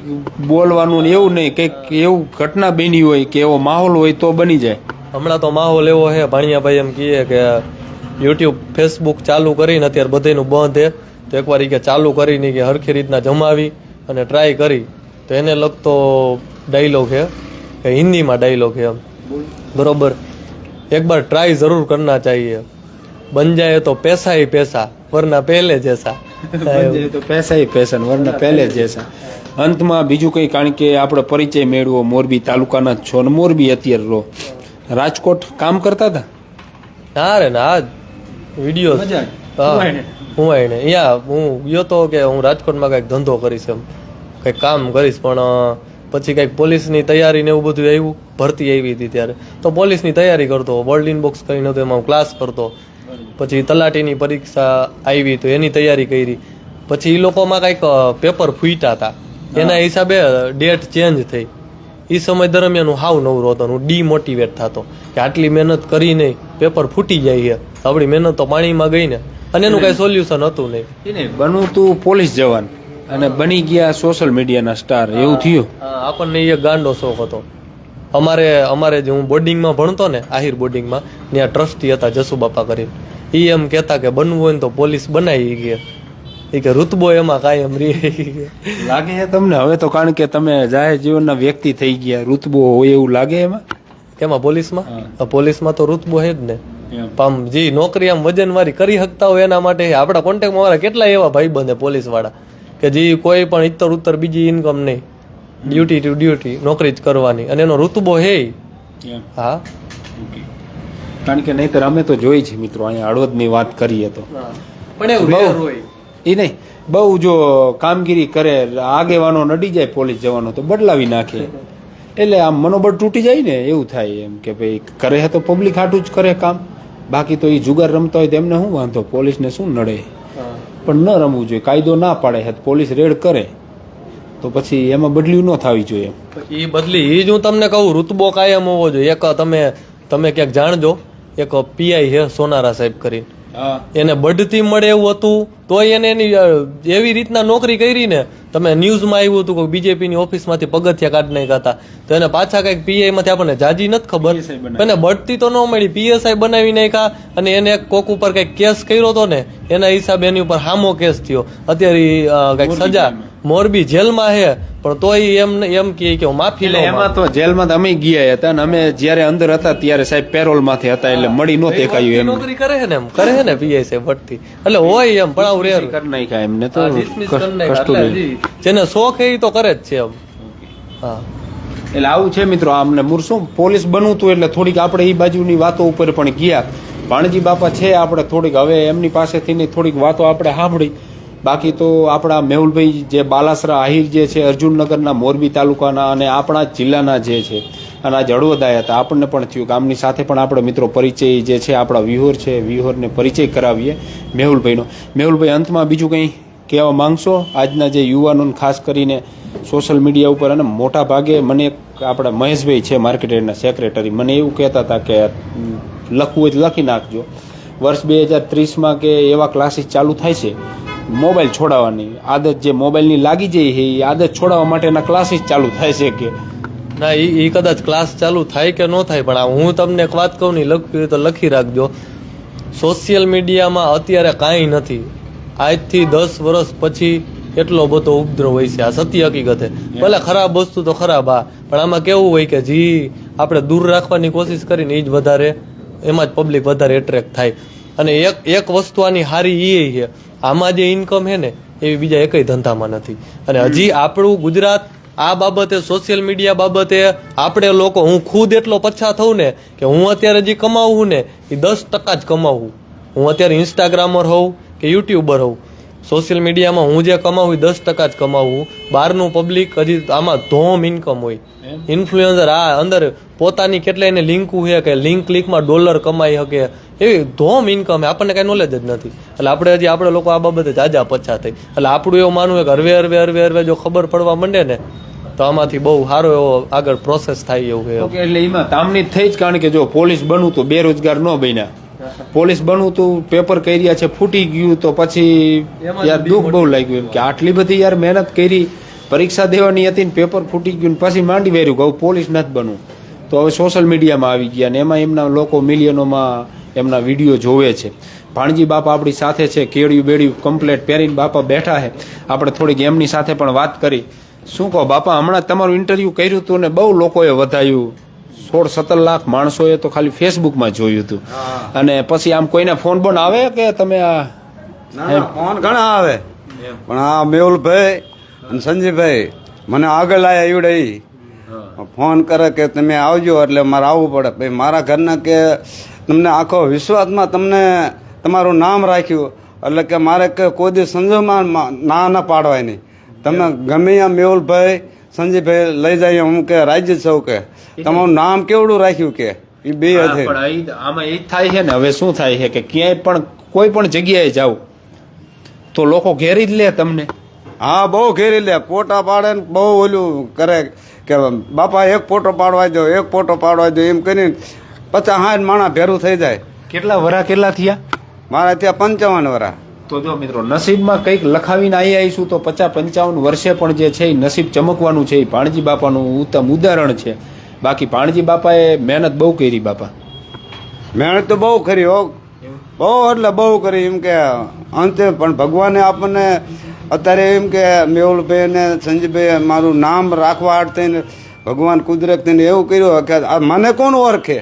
બોલવાનું ને એવું નહીં, કંઈક એવું ઘટના બની હોય કે એવો માહોલ હોય તો બની જાય. હમણાં તો માહોલ એવો છે, ભાણિયાભાઈ એમ કહે કે યુટ્યુબ, ફેસબુક ચાલુ કરીને અત્યારે બધાનું બંધ છે તો એકવાર કે ચાલુ કરીને કે હરખી રીતના જમાવી અને ટ્રાય કરી તો એને લગતો ડાયલોગ છે કે હિન્દીમાં ડાયલોગ છે એમ, બરોબર. એક બાર ટ્રાય જરૂર કરના चाहिए, बन जाए तो पैसा ही पैसा वरना पहले जैसा. તો પૈસા ही पैसा वरना पहले जैसा. અંતમાં બીજું કંઈ, કારણ કે આપણે પરિચય મેળવો, મોરબી તાલુકાના જ છો ને મોરબી અત્યારે રહો, રાજકોટ કામ કરતા હતા? હા રે ના, વિડીયો હું આવીને અહીંયા હું ગયો તો કે હું રાજકોટમાં કંઈક ધંધો કરીશ, એમ કંઈક કામ કરીશ, પણ પછી કંઈક પોલીસની તૈયારી ને એવું બધું આવ્યું, ભરતી આવી હતી ત્યારે તો પોલીસની તૈયારી કરતો, વર્લ્ડ ઇનબોક્સ કરીને તો એમાં ક્લાસ કરતો. પછી તલાટીની પરીક્ષા આવી તો એની તૈયારી કરી. પછી એ લોકોમાં કંઈક પેપર ફૂટ્યા હતા, એના હિસાબે ડેટ ચેન્જ થઈ. એ સમય દરમિયાન હું હાવ નવરો હતો, હું ડીમોટિવેટ થતો કે આટલી મહેનત કરી નહીં, પેપર ફૂટી જાય છે, આપણી મહેનત તો પાણીમાં ગઈ ને, અને એનું કઈ સોલ્યુશન હતું નહીં. બનવું તું પોલીસ જવાન અને બની ગયા સોશિયલ મીડિયાના સ્ટાર, એવું થયું. આપણને એ ગાંડો શોખ હતો. અમારે જે હું બોર્ડિંગમાં ભણતો ને, આહિર બોર્ડિંગમાં, ત્યાં ટ્રસ્ટી હતા જસુબાપા કરીને, એ એમ કહેતા કે બનવું હોય ને તો પોલીસ બનાવી ગયા, એ કે ઋતબો એમાં કાયમ રહી. લાગે છે તમને હવે તો, કારણ કે તમે જાહેર જીવનના વ્યક્તિ થઈ ગયા, ઋતબો હોય એવું લાગે એમાં? કેમાં? પોલીસમાં તો ઋતબો છે જ ને. આમ જે નોકરી આમ વજન વાળી કરી શકતા હોય એના માટે. આપણા કોન્ટેક્ટમાં મારા કેટલા એવા ભાઈ બંધ પોલીસ વાળા કે જે કોઈ પણ ઇતર ઉત્તર બીજી ઇન્કમ નહીં, ડ્યુટી ટુ ડ્યુટી નોકરી જ કરવાની, અને એનો ઋતબો હે. હા, કારણ કે નહીતર અમે તો જોઈ છે મિત્રો, અહીંયા હળવદની વાત કરીએ તો પણ એવું રેર હોય. એ નહીં, બહુ જો કામગીરી કરે, આગેવાનો નડી જાય પોલીસ જવાનો તો બદલાવી નાખે, એટલે આમ મનોબળ તૂટી જાય ને એવું થાય. એમ કે ભાઈ કરે તો પબ્લિક હાટું જ કરે કામ, બાકી તો એ જુગાર રમતા હોય તેમને શું વાંધો, પોલીસને શું નડે. પણ ન રમવું જોઈએ, કાયદો ના પાડે છે પોલીસ રેડ કરે તો પછી એમાં બદલી ન થવી જોઈએ. એ બદલી એ જ હું તમને કહું, ઋતબો કાયમ હોવો જોઈએ. એક તમે ક્યાંક જાણજો, એક પીઆઈ છે સોનારા સાહેબ કરીને, એને બઢતી મળે એવું હતું તોય એને એની એવી રીતના નોકરી કરી ને, તમે ન્યૂઝમાં આવ્યું હતું કે બીજેપીની ઓફિસમાંથી પગથિયા કાઢી નાખ્યા હતા, તો એને પાછા કંઈક પીઆઈ માંથી આપણને જાજી નથી ખબર, એને બઢતી તો ન મળી, પીએસઆઈ બનાવી નાખ્યા, અને એને કોક ઉપર કંઈક કેસ કર્યો હતો ને એના હિસાબે એની ઉપર હામો કેસ થયો. અત્યારે કંઈક સજા મોરબી જેલમાં છે, પણ તોય એમ કહે કે હું માફી લઉં. એમાં તો જેલમાં અમે ગયા હતા ને, અમે જયારે અંદર હતા ત્યારે સાહેબ પેરોલ માંથી હતા, એટલે મળી નો દેખાયું. એમ નોકરી કરે છે ને, એમ કરે છે ને પીએસઆઈ બઢતી, એટલે હોય એમ, પણ આવું રેર કરી નાખ્યા એમને તો. જેને શોખ એ તો કરે જ છે એમ. હા, એટલે આવું છે મિત્રો. આમને મૂરશું પોલીસ બનવું હતું એટલે થોડીક આપણે એ બાજુની વાતો ઉપર પણ ગયા. ભાણજી બાપા છે આપણે થોડીક હવે એમની પાસેથી થોડીક વાતો આપણે સાંભળી, બાકી તો આપણા મેહુલભાઈ જે બાલાસરા આહિર જે છે અર્જુનનગરના મોરબી તાલુકાના અને આપણા જિલ્લાના જે છે અને આજે હળવદાયા હતા. આપણને પણ થયું કે આમની સાથે પણ આપણે મિત્રો પરિચય જે છે આપણા વિહોર છે વિહોરને પરિચય કરાવીએ મેહુલભાઈનો. મેહુલભાઈ, અંતમાં બીજું કંઈ કહેવા માંગશો આજના જે યુવાનોને, ખાસ કરીને સોશિયલ મીડિયા ઉપર? અને મોટા ભાગે મને આપણા મહેશભાઈ છે માર્કેટના સેક્રેટરી, મને એવું કહેતા હતા કે લખવું હોય તો લખી નાખજો. વર્ષ 2030માં કે એવા ક્લાસીસ ચાલુ થાય છે મોબાઈલ છોડાવવાની આદત, જે મોબાઈલની લાગી જાય છે એ આદત છોડાવવા માટેના ક્લાસીસ ચાલુ થાય છે કે ના? એ કદાચ ક્લાસ ચાલુ થાય કે ન થાય, પણ હું તમને એક વાત કહું ને, લખ્યું તો લખી રાખજો. સોશિયલ મીડિયામાં અત્યારે કાંઈ નથી. આજથી 10 વર્ષ પછી એટલો બધો ઉપદ્રવ હોય છે, આ સત્ય હકીકત છે. ભલે ખરાબ વસ્તુ તો ખરાબ, હા, પણ આમાં કેવું હોય કે જે આપણે દૂર રાખવાની કોશિશ કરીને એ જ વધારે, એમાં જ પબ્લિક વધારે એટ્રેક્ટ થાય. અને એક વસ્તુ આની હારી એ છે, આમાં જે ઇન્કમ છે ને એવી બીજા એકય ધંધામાં નથી. અને હજી આપણું ગુજરાત આ બાબતે, સોશિયલ મીડિયા બાબતે આપણે લોકો, હું ખુદ એટલો પછાત થઉં ને કે હું અત્યારે જે કમાવું ને એ 10% જ કમાવું. હું અત્યારે ઇન્સ્ટાગ્રામર હોઉં કે યુટ્યુબર હોઉં, સોશિયલ મીડિયામાં હું જે કમાવું એ 10% જ કમાવું. બહારનું પબ્લિક હજી આમાં ધોમ ઇન્કમ હોય. ઇન્ફ્લુએન્સર આ અંદર પોતાની કેટલાય એને લિંકું છે કે લિંક ક્લિકમાં ડોલર કમાઈ શકે, એવી ધોમ ઇન્કમ. આપણને કાંઈ નોલેજ જ નથી. એટલે આપણે લોકો આ બાબતે જાજા પછાત થઈ. એટલે આપણું એવું માનવું કે હરવે જો ખબર પડવા માંડે ને તો આમાંથી બહુ સારો એવો આગળ પ્રોસેસ થાય એવું છે. એટલે એમાં તામની થઈ જ, કારણ કે જો પોલીસ બનવું તો બેરોજગાર ન બન્યા, પોલીસ બનવું તો પેપર કર્યા છે ફૂટી ગયું તો પછી યાર દુઃખ બહુ લાગ્યું એમ કે આટલી બધી યાર મહેનત કરી, પરીક્ષા દેવાની હતી ને પેપર ફૂટી ગયું ને પછી માંડી વેર્યું કે પોલીસ નથી બનવું. તો હવે સોશિયલ મીડિયામાં આવી ગયા ને એમાં એમના લોકો મિલિયનોમાં એમના વિડીયો જોવે છે. ભાણજી બાપા આપણી સાથે છે, કેળિયું બેડિયું કમ્પ્લેટ પહેરીને બાપા બેઠા છે. આપણે થોડીક એમની સાથે પણ વાત કરી. શું કહો બાપા, હમણાં તમારું ઇન્ટરવ્યૂ કર્યું હતું ને બહુ લોકોએ વધાયું, 16-17 લાખ માણસોએ તો ખાલી ફેસબુકમાં જોયું હતું. અને પછી આમ કોઈને ફોન બોન આવે કે તમે ફોન ઘણા આવે, પણ આ મેહુલભાઈ અને સંજીભાઈ મને આગળ લાયા એવડે ફોન કરે કે તમે આવજો, એટલે મારે આવવું પડે. ભાઈ મારા ઘરના કે તમને આખો વિશ્વાસમાં તમને તમારું નામ રાખ્યું, એટલે કે મારે કે કોઈ દિવસ સંજોગમાં ના પાડવાય નહીં. તમે ગમે ત્યાં મેહુલભાઈ સંજીભાઈ લઈ જાય, હું કે રાજ્ય સૌ કે તમારું નામ કેવડું રાખ્યું કે એ બે હશે. આમાં એ જ થાય છે ને, હવે શું થાય છે કે ક્યાંય પણ કોઈ પણ જગ્યાએ જાવ તો લોકો ઘેરી જ લે તમને. હા, બહુ ઘેરી લે, ફોટા પાડે ને બહુ ઓલું કરે કે બાપા એક ફોટો પાડવા દો, એક ફોટો પાડવા દો, એમ કરીને 50-60 માણસ ભેરું થઈ જાય. કેટલા વરા કેટલા થયા? મારા ત્યાં 55 વરા. તો જો મિત્રો, નસીબમાં કંઈક લખાવીને આવીશું તો 50-55 વર્ષે પણ જે છે એ નસીબ ચમકવાનું છે. એ ભાણજી બાપાનું ઉત્તમ ઉદાહરણ છે. બાકી ભાણજી બાપાએ મહેનત બહુ કરી. બાપા મહેનત તો બહુ કરી હો, બહુ એટલે બહુ કરી. એમ કે અંતે પણ ભગવાને આપણને અત્યારે એમ કે મેહુલભાઈ ને સંજીભાઈ મારું નામ રાખવા હાટ થઈને ભગવાન કુદરત થઈને એવું કર્યું કે મને કોણ ઓળખે,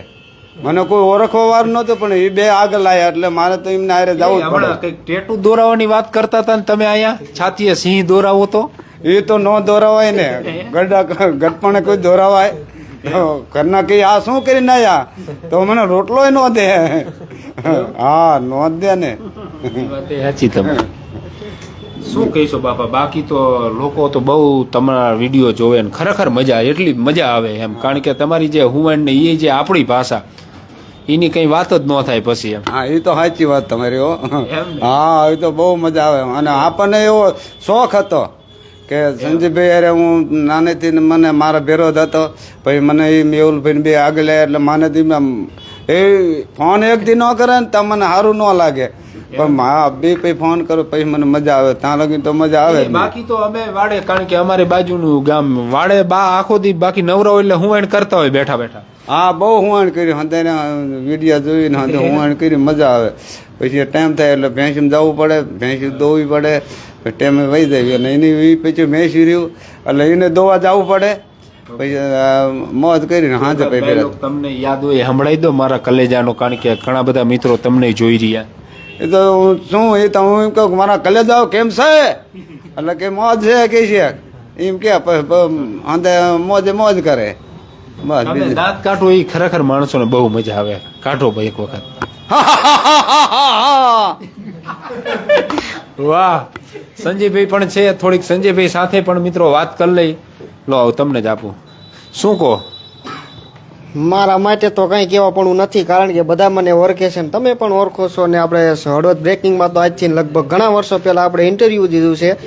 મને કોઈ ઓળખવા વાર નહોતું, પણ એ બે આગળ લાયા એટલે મારે તો એમને આરે જવું જ પડે. ટેટુ દોરાવાની વાત કરતા હતા ને તમે, અહીંયા છાતીએ સિંહ દોરાવો તો એ તો ન દોરાવાય ને, ગટપણે કોઈ દોરાવાય. ઘરના કઈ આ શું કરીને આયા તો મને રોટલો ન દે. હા, ન દે ને. સાચી તમે શું કહીશો બાપા? બાકી તો લોકો તો બહુ તમારા વિડીયો જોવે ને ખરેખર મજા, એટલી મજા આવે એમ, કારણ કે તમારી જે હુવન ને એ જે આપણી ભાષા એની કઈ વાત જ ન થાય પછી એમ. હા, એ તો સાચી વાત તમારી હો. હા, એ તો બહુ મજા આવે. અને આપણને એવો શોખ હતો કે સંજીભાઈ અરે હું નાનેથી મને મારા ભેરો જ હતો, પછી મને એ મેહુલભાઈ બે આગળ એટલે મને એ ફોન એક દી ન કરે ને તો મને સારું ન લાગે, પણ હા બે પછી ફોન કરો પછી મને મજા આવે. ત્યાં લગી તો મજા આવે. બાકી તો અમે વાડે, કારણ કે અમારે બાજુનું ગામ વાડે બા આખો દી બાકી નવરો એટલે હું એને કરતા હોય બેઠા બેઠા. હા, બહુ હુંવાણ કર્યું, હંધાઈને વિડીયો જોઈને હંધે હુંવાણ કરી મજા આવે. પછી ટાઈમ થાય એટલે ભેંસીમાં જવું પડે, ભેંસી દોવી પડે, ટાઈમે વહી જાય. અને એની પછી ભેંસી રહ્યું એટલે એને દોવા જવું પડે, પછી મોજ કરીને હાજે પછી તમને યાદ હોય સંભળાઈ દો મારા કલેજાનો, કારણ કે ઘણા બધા મિત્રો તમને જોઈ રહ્યા. એ તો શું, એ તો હું એમ કહું મારા કલેજાઓ કેમ છે, એટલે કે મોજ છે કે છે એમ કે અંતે મોજે મોજ કરે. બસ દાંત કાઢો એ ખરેખર માણસોને બહુ મજા આવે. કાઢો ભાઈ એક વખત. વાહ, સંજયભાઈ પણ છે, થોડીક સંજયભાઈ સાથે પણ મિત્રો વાત કરી લઈ. લો તમને જ આપું, શું કહો? મારા માટે તો કંઈ કહેવા પણ નથી, કારણ કે બધા મને ઓળખે છે ને તમે પણ ઓળખો છો. ને આપણે હળવદ બ્રેકિંગમાં તો આજથી લગભગ ઘણા વર્ષો પહેલાં આપણે ઇન્ટરવ્યૂ દીધું છે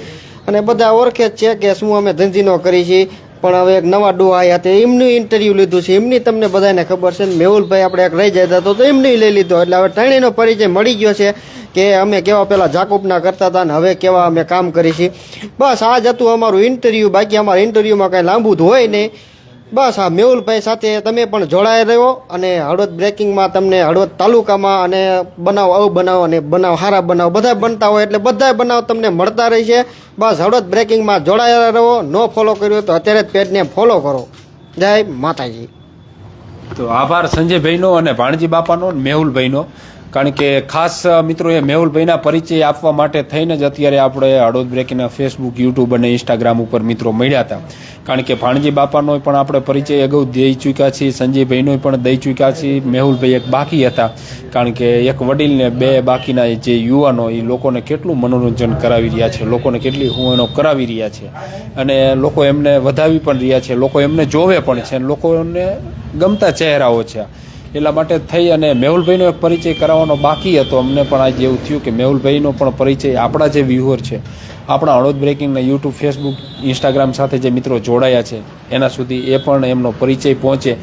અને બધા ઓળખે જ છે કે શું અમે ધંધીનો કરી છીએ. પણ હવે એક નવા ડોહા આવ્યા તે એમનું ઇન્ટરવ્યૂ લીધું છે, એમની તમને બધાને ખબર છે. મેહુલભાઈ આપણે એક રહી જતા તો એમની લઈ લીધો, એટલે હવે ત્રણેયનો પરિચય મળી ગયો છે કે અમે કેવા પહેલાં જાકુબના કરતા હતા ને હવે કેવા અમે કામ કરી છીએ. બસ આ જ હતું અમારું ઇન્ટરવ્યૂ. બાકી અમારા ઇન્ટરવ્યૂમાં કાંઈ લાંબુ તો હોય નહીં. બસ આ મેહુલભાઈ સાથે તમે પણ જોડાઈ રહ્યો અને હળવદ બ્રેકિંગમાં તમને હળવદ તાલુકામાં અને બનાવ અવબનાવ અને બનાવ સારા બનાવ બધા બનતા હોય એટલે બધા બનાવ તમને મળતા રહે છે. બસ હળવદ બ્રેકિંગમાં જોડાયેલા રહો. નો ફોલો કર્યો તો અત્યારે જ પેજને ફોલો કરો. જય માતાજી. તો આભાર સંજયભાઈનો અને ભાણજી બાપાનો, મેહુલભાઈનો. કારણ કે ખાસ મિત્રો એ મેહુલભાઈના પરિચય આપવા માટે થઈને જ અત્યારે આપણે હળવદ બ્રેકિંગના ફેસબુક, યુટ્યુબ અને ઇન્સ્ટાગ્રામ ઉપર મિત્રો મળ્યા હતા. કારણ કે ભાણજી બાપાનો પણ આપણે પરિચય અગાઉ દઈ ચૂક્યા છીએ, સંજયભાઈનો પણ દઈ ચૂક્યા છીએ, મેહુલભાઈ એક બાકી હતા. કારણ કે એક વડીલને બે બાકીના જે યુવાનો એ લોકોને કેટલું મનોરંજન કરાવી રહ્યા છે, લોકોને કેટલી હુંનો કરાવી રહ્યા છે અને લોકો એમને વધાવી પણ રહ્યા છે, લોકો એમને જોવે પણ છે અને લોકોને ગમતા ચહેરાઓ છે. એટલા માટે થઈ અને મેહુલભાઈનો એક પરિચય કરાવવાનો બાકી હતો. અમને પણ આજે એવું થયું કે મેહુલભાઈનો પણ પરિચય આપણા જે વ્યુઅર છે, આપણા હળવદ બ્રેકિંગના યુટ્યુબ, ફેસબુક, ઇન્સ્ટાગ્રામ સાથે જે મિત્રો જોડાયા છે એના સુધી એ પણ એમનો પરિચય પહોંચે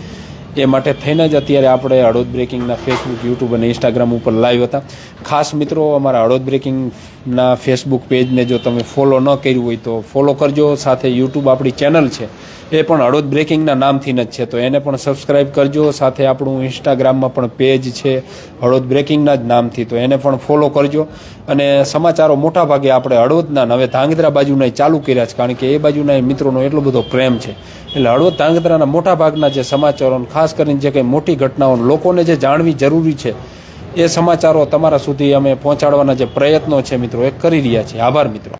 એ માટે થઈને જ અત્યારે આપણે હળવદ બ્રેકિંગના ફેસબુક, યુટ્યુબ અને ઇન્સ્ટાગ્રામ ઉપર લાઈવ હતા. ખાસ મિત્રો અમારા હળવદ બ્રેકિંગના ફેસબુક પેજને જો તમે ફોલો ન કર્યું હોય તો ફોલો કરજો. સાથે યુટ્યુબ આપણી ચેનલ છે એ પણ હળવદ બ્રેકિંગના નામથી જ છે, તો એને પણ સબસ્ક્રાઈબ કરજો. સાથે આપણું ઇન્સ્ટાગ્રામમાં પણ પેજ છે હળવદ બ્રેકિંગના જ નામથી, તો એને પણ ફોલો કરજો. અને સમાચારો મોટાભાગે આપણે હળવદના હવે ધાંગધ્રા બાજુના ચાલુ કર્યા છે, કારણ કે એ બાજુના મિત્રોનો એટલો બધો પ્રેમ છે. એટલે હળવદ ધાંગધ્રાના મોટાભાગના જે સમાચારો, ખાસ કરીને જે કંઈ મોટી ઘટનાઓ લોકોને જે જાણવી જરૂરી છે એ સમાચારો તમારા સુધી અમે પહોંચાડવાના જે પ્રયત્નો છે મિત્રો એ કરી રહ્યા છીએ. આભાર મિત્રો.